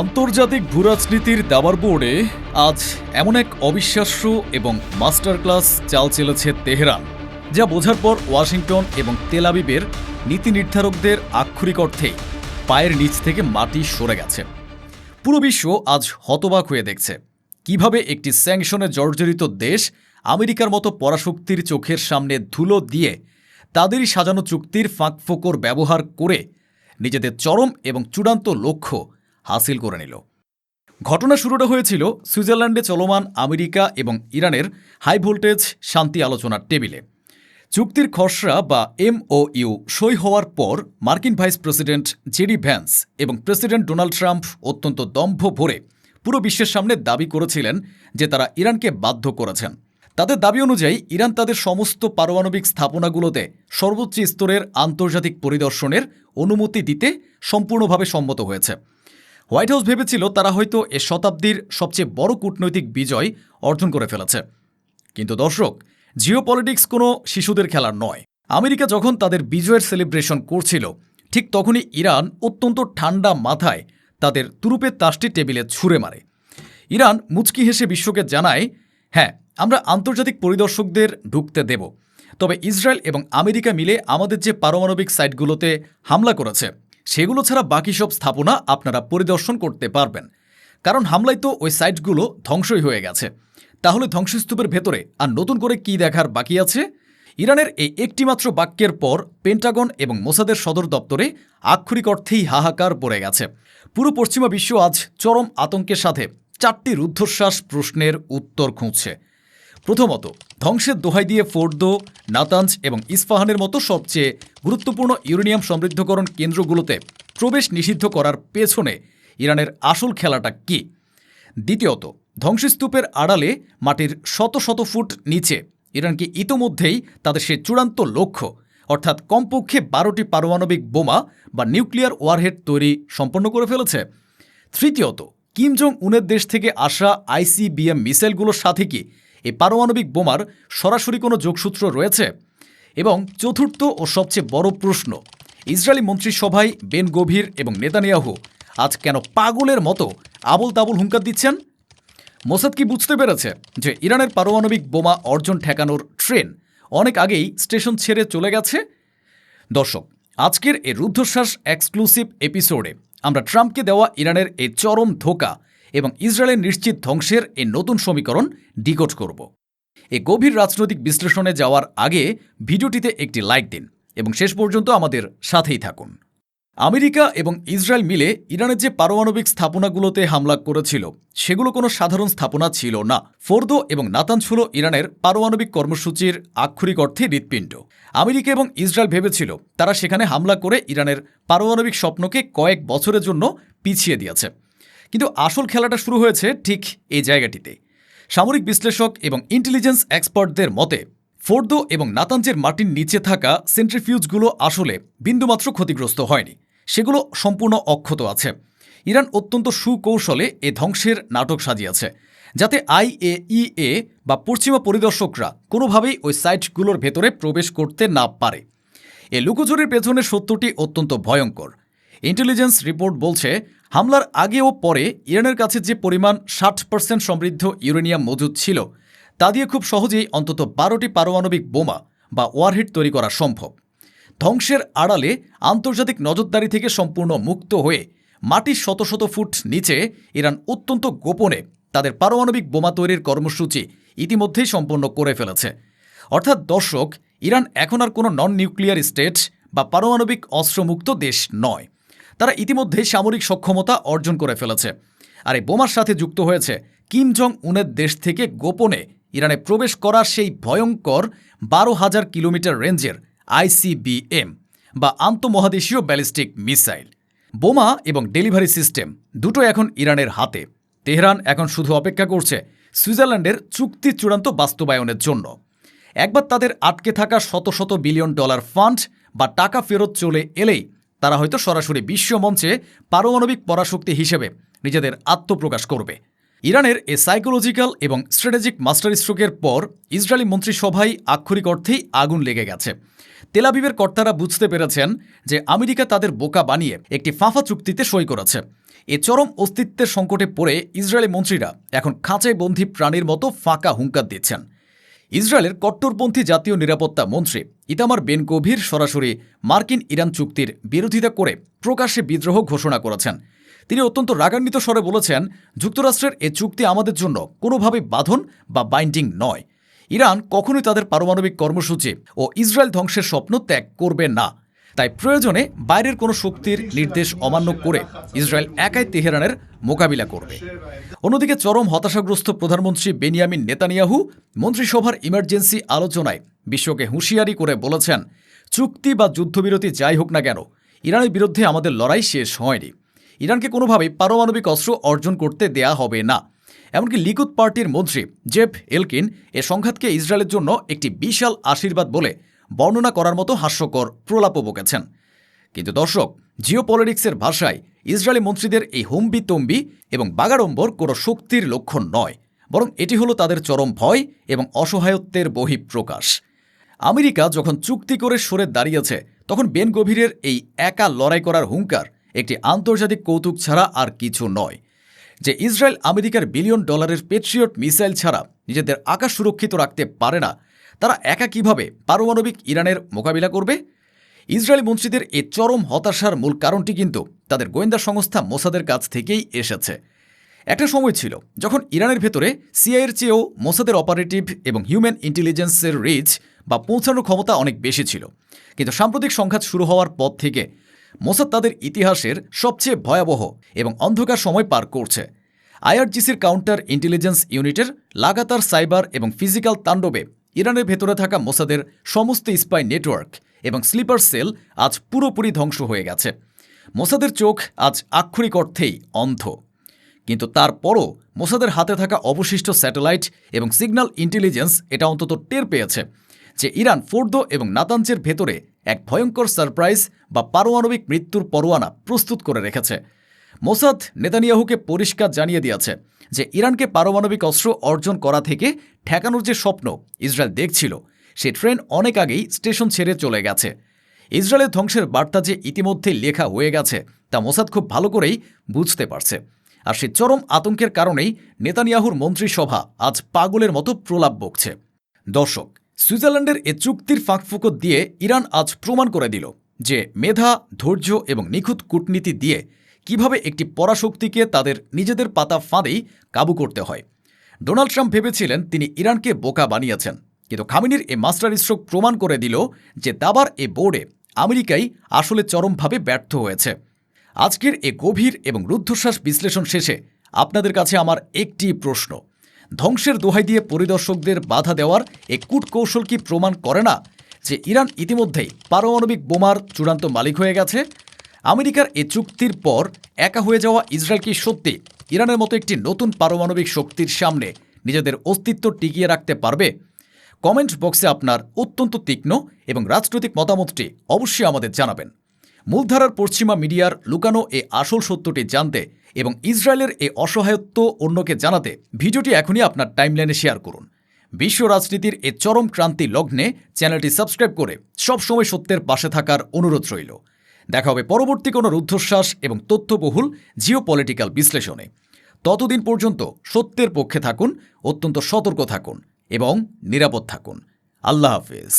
আন্তর্জাতিক ভূরাজনীতির দাবার বোর্ডে আজ এমন এক অবিশ্বাস্য এবং মাস্টার ক্লাস চাল চেলেছে তেহরান, যা বোঝার পর ওয়াশিংটন এবং তেল আবিবের নীতি নির্ধারকদের আক্ষরিক অর্থেই পায়ের নিচ থেকে মাটি সরে গেছে। পুরো বিশ্ব আজ হতবাক হয়ে দেখছে কিভাবে একটি স্যাংশনে জর্জরিত দেশ আমেরিকার মতো পরাশক্তির চোখের সামনে ধুলো দিয়ে তাদেরই সাজানো চুক্তির ফাঁকফোকর ব্যবহার করে নিজেদের চরম এবং চূড়ান্ত লক্ষ্য হাসিল করে নিল। ঘটনা শুরুটা হয়েছিল সুইজারল্যান্ডে চলমান আমেরিকা এবং ইরানের হাই ভোল্টেজ শান্তি আলোচনার টেবিলে। চুক্তির খসড়া বা MOU সই হওয়ার পর মার্কিন ভাইস প্রেসিডেন্ট জেডি ভ্যান্স এবং প্রেসিডেন্ট ডোনাল্ড ট্রাম্প অত্যন্ত দম্ভ ভরে পুরো বিশ্বের সামনে দাবি করেছিলেন যে তারা ইরানকে বাধ্য করেছেন। তাদের দাবি অনুযায়ী ইরান তাদের সমস্ত পারমাণবিক স্থাপনাগুলোতে সর্বোচ্চ স্তরের আন্তর্জাতিক পরিদর্শনের অনুমতি দিতে সম্পূর্ণভাবে সম্মত হয়েছে। হোয়াইট হাউস ভেবেছিল তারা হয়তো এ শতাব্দীর সবচেয়ে বড় কূটনৈতিক বিজয় অর্জন করে ফেলেছে। কিন্তু দর্শক, জিওপলিটিক্স কোনো শিশুদের খেলা নয়। আমেরিকা যখন তাদের বিজয়ের সেলিব্রেশন করছিল, ঠিক তখনই ইরান অত্যন্ত ঠান্ডা মাথায় তাদের তুরুপের তাসটি টেবিলে ছুঁড়ে মারে। ইরান মুচকি হেসে বিশ্বকে জানায়, হ্যাঁ, আমরা আন্তর্জাতিক পরিদর্শকদের ঢুকতে দেব, তবে ইসরায়েল এবং আমেরিকা মিলে আমাদের যে পারমাণবিক সাইটগুলোতে হামলা করেছে সেগুলো ছাড়া বাকি সব স্থাপনা আপনারা পরিদর্শন করতে পারবেন, কারণ হামলায় তো ওই সাইটগুলো ধ্বংসই হয়ে গেছে। তাহলে ধ্বংসস্তূপের ভেতরে আর নতুন করে কি দেখার বাকি আছে? ইরানের এই একটিমাত্র বাক্যের পর পেন্টাগন এবং মোসাদের সদর দপ্তরে আক্ষরিক অর্থেই হাহাকার পড়ে গেছে। পুরো পশ্চিমা বিশ্ব আজ চরম আতঙ্কের সাথে 4টি রুদ্ধশ্বাস প্রশ্নের উত্তর খুঁজছে। প্রথমত, ধ্বংসের দোহাই দিয়ে ফোর্দো, নাতাঞ্জ এবং ইস্পাহানের মতো সবচেয়ে গুরুত্বপূর্ণ ইউরেনিয়াম সমৃদ্ধকরণ কেন্দ্রগুলোতে প্রবেশ নিষিদ্ধ করার পেছনে ইরানের আসল খেলাটা কি? দ্বিতীয়ত, ধ্বংসস্তূপের আড়ালে মাটির শত শত ফুট নিচে ইরানকে ইতোমধ্যেই তাদের সে চূড়ান্ত লক্ষ্য অর্থাৎ কমপক্ষে 12টি পারমাণবিক বোমা বা নিউক্লিয়ার ওয়ারহেড তৈরি সম্পন্ন করে ফেলেছে। তৃতীয়ত, কিম জং উনের দেশ থেকে আসা ICBM মিসাইলগুলোর সাথে কি এই পারমাণবিক বোমার সরাসরি কোনো যোগসূত্র রয়েছে? এবং চতুর্থ ও সবচেয়ে বড় প্রশ্ন, ইসরায়েলি মন্ত্রিসভায় বেন গভির এবং নেতানিয়াহু আজ কেন পাগলের মতো আবল তাবল হুঙ্কার দিচ্ছেন? মোসাদ কি বুঝতে পেরেছে যে ইরানের পারমাণবিক বোমা অর্জন ঠেকানোর ট্রেন অনেক আগেই স্টেশন ছেড়ে চলে গেছে? দর্শক, আজকের এই রুদ্ধশ্বাস এক্সক্লুসিভ এপিসোডে আমরা ট্রাম্পকে দেওয়া ইরানের এই চরম ধোঁকা এবং ইসরায়েলের নিশ্চিত ধ্বংসের এই নতুন সমীকরণ ডিকোড করব। এই গভীর রাজনৈতিক বিশ্লেষণে যাওয়ার আগে ভিডিওটিতে একটি লাইক দিন এবং শেষ পর্যন্ত আমাদের সাথেই থাকুন। আমেরিকা এবং ইসরায়েল মিলে ইরানের যে পারমাণবিক স্থাপনাগুলোতে হামলা করেছিল সেগুলো কোনো সাধারণ স্থাপনা ছিল না। ফোর্দো এবং নাতাঞ্জ হল ইরানের পারমাণবিক কর্মসূচির আক্ষরিক অর্থে হৃৎপিণ্ড। আমেরিকা এবং ইসরায়েল ভেবেছিল তারা সেখানে হামলা করে ইরানের পারমাণবিক স্বপ্নকে কয়েক বছরের জন্য পিছিয়ে দিয়েছে। কিন্তু আসল খেলাটা শুরু হয়েছে ঠিক এই জায়গাটিতে। সামরিক বিশ্লেষক এবং ইন্টেলিজেন্স এক্সপার্টদের মতে ফোর্দো এবং নাতাঞ্জের মাটির নিচে থাকা সেন্ট্রিফিউজগুলো আসলে বিন্দুমাত্র ক্ষতিগ্রস্ত হয়নি, সেগুলো সম্পূর্ণ অক্ষত আছে। ইরান অত্যন্ত সুকৌশলে এ ধ্বংসের নাটক সাজিয়েছে যাতে IAEA বা পশ্চিমা পরিদর্শকরা কোনোভাবেই ওই সাইটগুলোর ভেতরে প্রবেশ করতে না পারে। এ লুকোচুরির পেছনে সত্যটি অত্যন্ত ভয়ঙ্কর। ইন্টেলিজেন্স রিপোর্ট বলছে হামলার আগে ও পরে ইরানের কাছে যে পরিমাণ 60% সমৃদ্ধ ইউরেনিয়াম মজুদ ছিল তা দিয়ে খুব সহজেই অন্তত 12টি পারমাণবিক বোমা বা ওয়ারহেড তৈরি করা সম্ভব। ধ্বংসের আড়ালে আন্তর্জাতিক নজরদারি থেকে সম্পূর্ণ মুক্ত হয়ে মাটির শত শত ফুট নিচে ইরান অত্যন্ত গোপনে তাদের পারমাণবিক বোমা তৈরির কর্মসূচি ইতিমধ্যেই সম্পন্ন করে ফেলেছে। অর্থাৎ দর্শক, ইরান এখন আর কোনো নন নিউক্লিয়ার স্টেট বা পারমাণবিক অস্ত্রমুক্ত দেশ নয়। তারা ইতিমধ্যেই সামরিক সক্ষমতা অর্জন করে ফেলেছে। আর এই বোমার সাথে যুক্ত হয়েছে কিম জং উনের দেশ থেকে গোপনে ইরানে প্রবেশ করা সেই ভয়ঙ্কর 12,000 কিলোমিটার রেঞ্জের ICBM বা আন্তঃমহাদেশীয় ব্যালিস্টিক মিসাইল। বোমা এবং ডেলিভারি সিস্টেম দুটো এখন ইরানের হাতে। তেহরান এখন শুধু অপেক্ষা করছে সুইজারল্যান্ডের চুক্তি চূড়ান্ত বাস্তবায়নের জন্য। একবার তাদের আটকে থাকা শত শত বিলিয়ন ডলার ফান্ড বা টাকা ফেরত চলে এলেই তারা হয়তো সরাসরি বিশ্বমঞ্চে পারমাণবিক পরাশক্তি হিসেবে নিজেদের আত্মপ্রকাশ করবে। ইরানের এ সাইকোলজিক্যাল এবং স্ট্র্যাটেজিক মাস্টার স্ট্রোকের পর ইসরায়েলি মন্ত্রিসভায় আক্ষরিক অর্থেই আগুন লেগে গেছে। তেল আবিবের কর্তারা বুঝতে পেরেছেন যে আমেরিকা তাদের বোকা বানিয়ে একটি ফাঁফা চুক্তিতে সই করেছে। এ চরম অস্তিত্বের সংকটে পড়ে ইসরায়েলি মন্ত্রীরা এখন খাঁচায় বন্দী প্রাণীর মতো ফাঁকা হুঙ্কার দিচ্ছেন। ইসরায়েলের কট্টরপন্থী জাতীয় নিরাপত্তা মন্ত্রী ইতামার বেন গভির সরাসরি মার্কিন ইরান চুক্তির বিরোধিতা করে প্রকাশ্যে বিদ্রোহ ঘোষণা করেছেন। তিনি অত্যন্ত রাগান্বিত স্বরে বলেছেন, যুক্তরাষ্ট্রের এ চুক্তি আমাদের জন্য কোনোভাবেই বাঁধন বা বাইন্ডিং নয়। ইরান কখনোই তাদের পারমাণবিক কর্মসূচি ও ইসরায়েল ধ্বংসের স্বপ্ন ত্যাগ করবে না। তাই প্রয়োজনে বাইরের কোনো শক্তির নির্দেশ অমান্য করে ইসরায়েল একাই তেহরানের মোকাবিলা করবে। অন্যদিকে চরম হতাশাগ্রস্ত প্রধানমন্ত্রী বেনিয়ামিন নেতানিয়াহু মন্ত্রিসভার ইমার্জেন্সি আলোচনায় বিশ্বকে হুঁশিয়ারি করে বলেছেন, চুক্তি বা যুদ্ধবিরতি যাই হোক না কেন, ইরানের বিরুদ্ধে আমাদের লড়াই শেষ হয়নি। ইরানকে কোনোভাবেই পারমাণবিক অস্ত্র অর্জন করতে দেয়া হবে না। এমনকি লিকুদ পার্টির মন্ত্রী জেফ এলকিন এ সংঘাতকে ইসরায়েলের জন্য একটি বিশাল আশীর্বাদ বলে বর্ণনা করার মতো হাস্যকর প্রলাপও বকেছেন। কিন্তু দর্শক, জিওপলিটিক্সের ভাষায় ইসরায়েলি মন্ত্রীদের এই হম্বিতম্বি এবং বাগাড়ম্বর কোনো শক্তির লক্ষণ নয়, বরং এটি হলো তাদের চরম ভয় এবং অসহায়ত্বের বহিঃপ্রকাশ। আমেরিকা যখন চুক্তি করে সরে দাঁড়িয়েছে, তখন বেন গভিরের এই একা লড়াই করার হুঙ্কার একটি আন্তর্জাতিক কৌতুক ছাড়া আর কিছু নয়। যে ইসরায়েল আমেরিকার বিলিয়ন ডলারের পেট্রিয়ট মিসাইল ছাড়া নিজেদের আকাশ সুরক্ষিত রাখতে পারে না, তারা একা কিভাবে পারমাণবিক ইরানের মোকাবিলা করবে? ইসরায়েলি মন্ত্রীদের এ চরম হতাশার মূল কারণটি কিন্তু তাদের গোয়েন্দা সংস্থা মোসাদের কাছ থেকেই এসেছে। একটা সময় ছিল যখন ইরানের ভেতরে সিআইয়ের চেয়েও মোসাদের অপারেটিভ এবং হিউম্যান ইন্টেলিজেন্সের রিচ বা পৌঁছানোর ক্ষমতা অনেক বেশি ছিল। কিন্তু সাম্প্রতিক সংঘাত শুরু হওয়ার পর থেকে মোসাদ তাদের ইতিহাসের সবচেয়ে ভয়াবহ এবং অন্ধকার সময় পার করছে। আইআরজিসির কাউন্টার ইন্টেলিজেন্স ইউনিটের লাগাতার সাইবার এবং ফিজিক্যাল তাণ্ডবে ইরানের ভেতরে থাকা মোসাদের সমস্ত স্পাই নেটওয়ার্ক এবং স্লিপার সেল আজ পুরোপুরি ধ্বংস হয়ে গেছে। মোসাদের চোখ আজ আক্ষরিক অর্থেই অন্ধ। কিন্তু তারপরও মোসাদের হাতে থাকা অবশিষ্ট স্যাটেলাইট এবং সিগন্যাল ইন্টেলিজেন্স এটা অন্তত টের পেয়েছে যে ইরান ফোর্দো এবং নাতাঞ্জের ভেতরে এক ভয়ঙ্কর সারপ্রাইজ বা পারমাণবিক মৃত্যুর পরোয়ানা প্রস্তুত করে রেখেছে। মোসাদ নেতানিয়াহুকে পরিষ্কার জানিয়ে দিয়েছে যে ইরানকে পারমাণবিক অস্ত্র অর্জন করা থেকে ঠেকানোর যে স্বপ্ন ইসরায়েল দেখছিল, সে ট্রেন অনেক আগেই স্টেশন ছেড়ে চলে গেছে। ইসরায়েলের ধ্বংসের বার্তা যে ইতিমধ্যেই লেখা হয়ে গেছে তা মোসাদ খুব ভালো করেই বুঝতে পারছে। আর সেই চরম আতঙ্কের কারণেই নেতানিয়াহুর মন্ত্রিসভা আজ পাগলের মতো প্রলাপ বকছে। দর্শক, সুইজারল্যান্ডের এ চুক্তির ফাঁকফোকর দিয়ে ইরান আজ প্রমাণ করে দিল যে মেধা, ধৈর্য এবং নিখুঁত কূটনীতি দিয়ে কিভাবে একটি পরাশক্তিকে তাদের নিজেদের পাতা ফাঁদেই কাবু করতে হয়। ডোনাল্ড ট্রাম্প ভেবেছিলেন তিনি ইরানকে বোকা বানিয়েছেন, কিন্তু খামেনির এ মাস্টার স্ট্রোক প্রমাণ করে দিল যে দাবার এ বোর্ডে আমেরিকাই আসলে চরমভাবে ব্যর্থ হয়েছে। আজকের এ গভীর এবং রুদ্ধশ্বাস বিশ্লেষণ শেষে আপনাদের কাছে আমার একটি প্রশ্ন, ধ্বংসের দোহাই দিয়ে পরিদর্শকদের বাধা দেওয়ার এ কূটকৌশল কি প্রমাণ করে না যে ইরান ইতিমধ্যেই পারমাণবিক বোমার চূড়ান্ত মালিক হয়ে গেছে? আমেরিকার এ চুক্তির পর একা হয়ে যাওয়া ইসরায়েল কি সত্যি ইরানের মতো একটি নতুন পারমাণবিক শক্তির সামনে নিজেদের অস্তিত্ব টিকিয়ে রাখতে পারবে? কমেন্ট বক্সে আপনার অত্যন্ত তীক্ষ্ণ এবং রাজনৈতিক মতামতটি অবশ্যই আমাদের জানাবেন। মূলধারার পশ্চিমা মিডিয়ার লুকানো এ আসল সত্যটি জানতে এবং ইসরায়েলের এ অসহায়ত্ব অন্যকে জানাতে ভিডিওটি এখনই আপনার টাইমলাইনে শেয়ার করুন। বিশ্ব রাজনীতির এ চরম ক্রান্তি লগ্নে চ্যানেলটি সাবস্ক্রাইব করে সবসময় সত্যের পাশে থাকার অনুরোধ রইল। দেখা হবে পরবর্তী কোনো রুদ্ধশ্বাস এবং তথ্যবহুল জিওপলিটিক্যাল বিশ্লেষণে। ততদিন পর্যন্ত সত্যের পক্ষে থাকুন, অত্যন্ত সতর্ক থাকুন এবং নিরাপদ থাকুন। আল্লাহ হাফেজ।